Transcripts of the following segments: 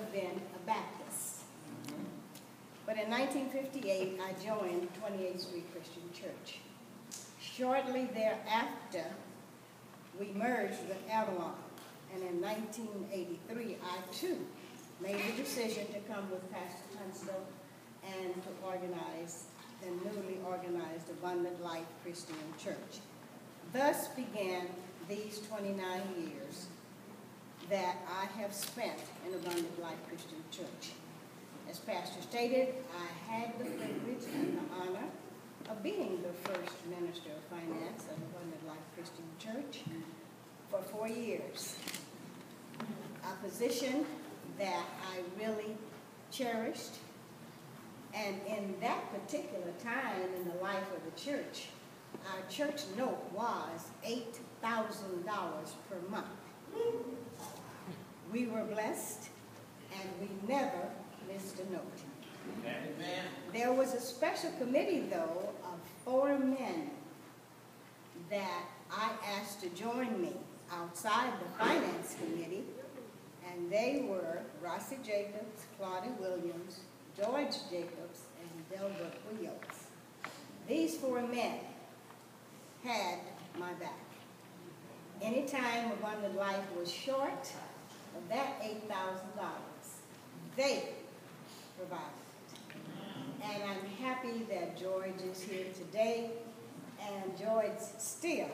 never been a Baptist. But in 1958, I joined 28th Street Christian Church. Shortly thereafter, we merged with Avalon. And in 1983, I too made the decision to come with Pastor Tunstall and to organize the newly organized Abundant Life Christian Church. Thus began these 29 years that I have spent in Abundant Life Christian Church. As Pastor stated, I had the privilege and the honor of being the first minister of finance of Abundant Life Christian Church for 4 years. A position that I really cherished. And in that particular time in the life of the church, our church note was $8,000 per month. We were blessed, and we never missed a note. Amen. There was a special committee, though, of 4 men that I asked to join me outside the finance committee, and they were Rossi Jacobs, Claudia Williams, George Jacobs, and Delbert Williams. These 4 men had my back. Anytime Abundant Life was short of that $8,000, they provided it. And I'm happy that George is here today, and George still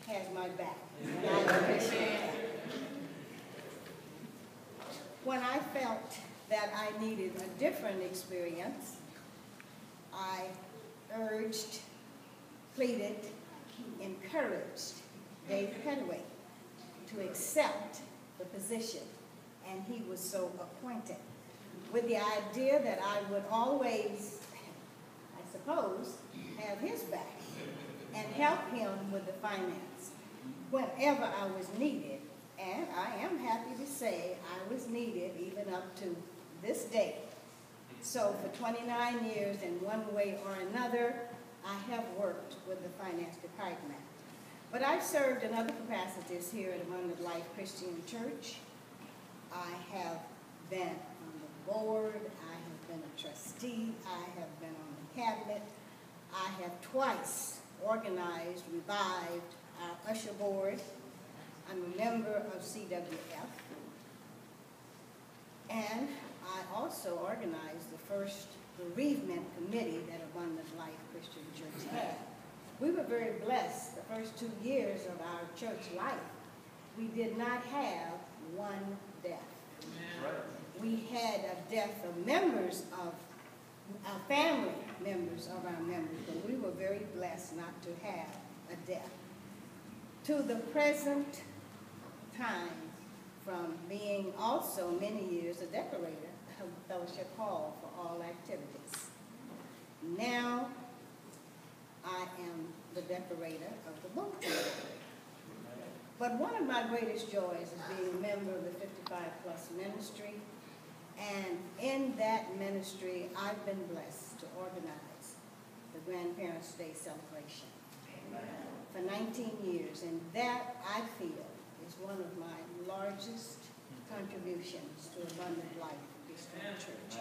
has my back. And I appreciate that. When I felt that I needed a different experience, I urged, pleaded, encouraged Dave Penway to accept the position, and he was so appointed, with the idea that I would always, I suppose, have his back and help him with the finance whenever I was needed. And I am happy to say I was needed even up to this day. So for 29 years, in one way or another, I have worked with the finance department. But I've served in other capacities here at Abundant Life Christian Church. I have been on the board, I have been a trustee, I have been on the cabinet. I have twice organized, revived our usher board. I'm a member of CWF. And I also organized the first bereavement committee that Abundant Life Christian Church had. We were very blessed the first 2 years of our church life. We did not have one death. Right. We had a death of members of our family members of our members, but we were very blessed not to have a death. To the present time, from being also many years a decorator of Fellowship Hall for all activities. Now, I am the decorator of the boat. But one of my greatest joys is being a member of the 55 Plus ministry. And in that ministry, I've been blessed to organize the Grandparents' Day celebration for 19 years. And that, I feel, is one of my largest contributions to Abundant Life Christian Church.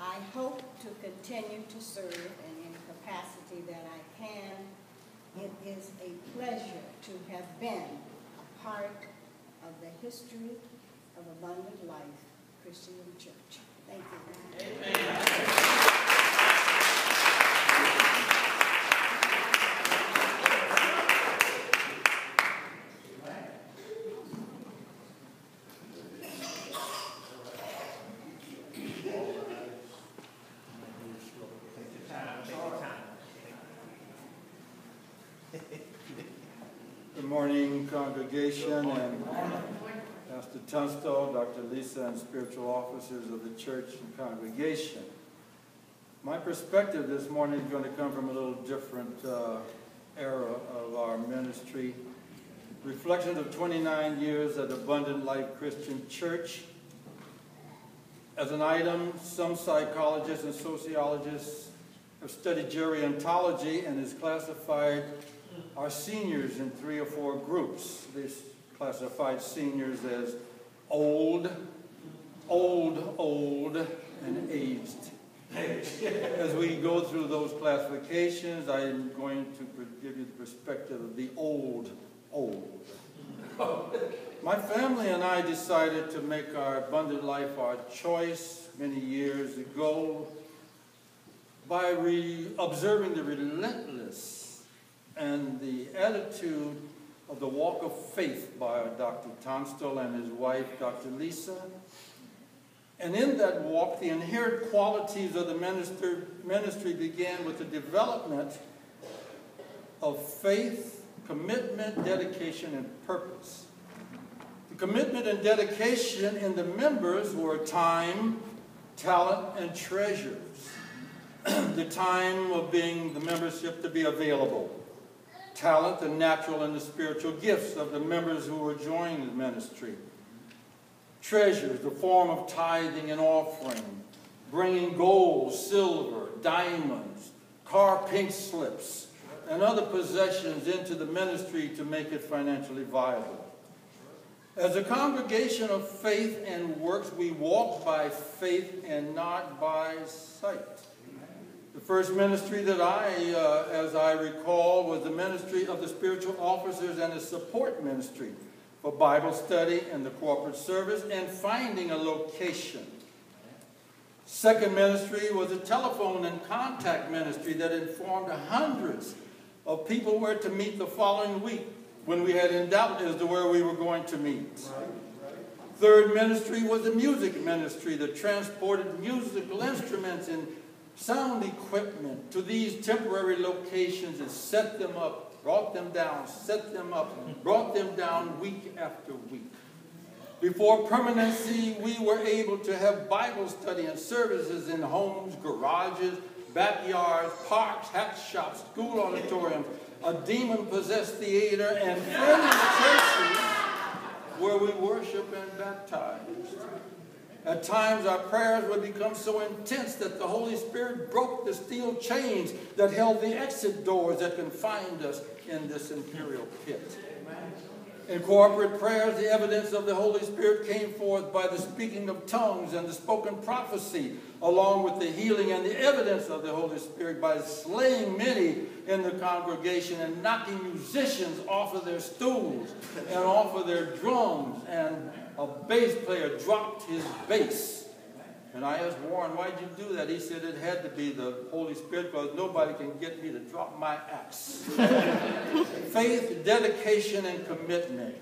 I hope to continue to serve, and in the capacity that I can. It is a pleasure to have been a part of the history of Abundant Life Christian Church. Thank you. Amen. Good morning, congregation, and Pastor Tunstall, Dr. Lisa, and spiritual officers of the church and congregation. My perspective this morning is going to come from a little different era of our ministry. Reflections of 29 years at Abundant Life Christian Church. As an item, some psychologists and sociologists have studied gerontology and has classified our seniors in 3 or 4 groups. They've classified seniors as old, and aged. As we go through those classifications, I am going to give you the perspective of the old. My family and I decided to make our abundant life our choice many years ago by observing the relentless and the attitude of the walk of faith by Dr. Tunstall and his wife, Dr. Lisa. And in that walk, the inherent qualities of the ministry began with the development of faith, commitment, dedication, and purpose. The commitment and dedication in the members were time, talent, and treasures. The time of being the membership to be available. Talent, the natural and the spiritual gifts of the members who were joining the ministry. Treasures, the form of tithing and offering, bringing gold, silver, diamonds, car pink slips, and other possessions into the ministry to make it financially viable. As a congregation of faith and works, we walk by faith and not by sight. The first ministry that as I recall, was the ministry of the spiritual officers and the support ministry for Bible study and the corporate service and finding a location. Second ministry was a telephone and contact ministry that informed hundreds of people where to meet the following week when we had in doubt as to where we were going to meet. Third ministry was a music ministry that transported musical instruments and sound equipment to these temporary locations and set them up, brought them down, set them up, brought them down week after week. Before permanency, we were able to have Bible study and services in homes, garages, backyards, parks, hat shops, school auditoriums, a demon-possessed theater, and friendly churches where we worship and baptize. At times, our prayers would become so intense that the Holy Spirit broke the steel chains that held the exit doors that confined us in this imperial pit. In corporate prayers, the evidence of the Holy Spirit came forth by the speaking of tongues and the spoken prophecy, along with the healing and the evidence of the Holy Spirit by slaying many in the congregation and knocking musicians off of their stools and off of their drums, and a bass player dropped his bass. And I asked Warren, why'd you do that? He said it had to be the Holy Spirit because nobody can get me to drop my axe. Faith, dedication, and commitment.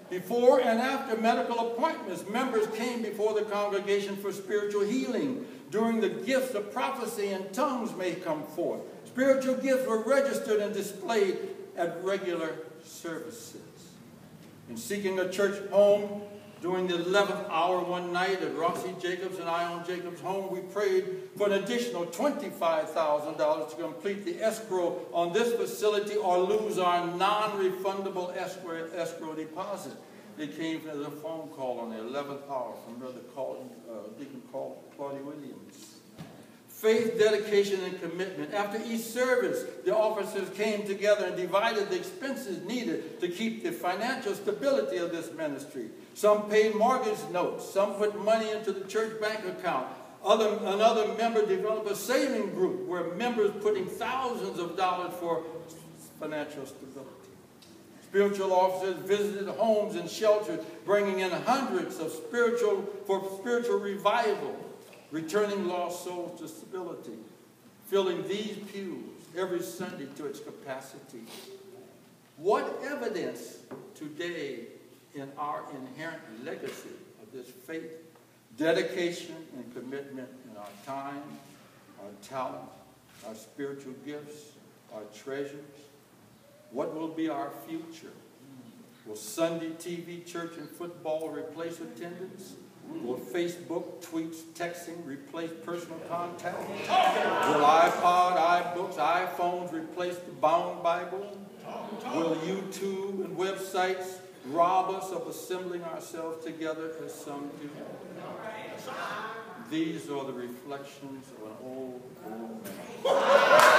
Before and after medical appointments, members came before the congregation for spiritual healing. During the gifts of prophecy and tongues may come forth. Spiritual gifts were registered and displayed at regular services. In seeking a church home, during the 11th hour one night at Rossi Jacobs and Ion Jacobs' home, we prayed for an additional $25,000 to complete the escrow on this facility or lose our non-refundable escrow deposit. It came as a phone call on the 11th hour from Brother Deacon Claudia Williams. Faith, dedication, and commitment. After each service, the officers came together and divided the expenses needed to keep the financial stability of this ministry. Some paid mortgage notes. Some put money into the church bank account. Another member developed a saving group where members putting thousands of dollars for financial stability. Spiritual officers visited homes and shelters, bringing in hundreds of spiritual revival, returning lost souls to stability, filling these pews every Sunday to its capacity. What evidence today in our inherent legacy of this faith, dedication, and commitment in our time, our talent, our spiritual gifts, our treasures? What will be our future? Will Sunday TV, church, and football replace attendance? Will Facebook, tweets, texting replace personal contact? Will iPod, iBooks, iPhones replace the bound Bible? Will YouTube and websites rob us of assembling ourselves together as some do? These are the reflections of an old man.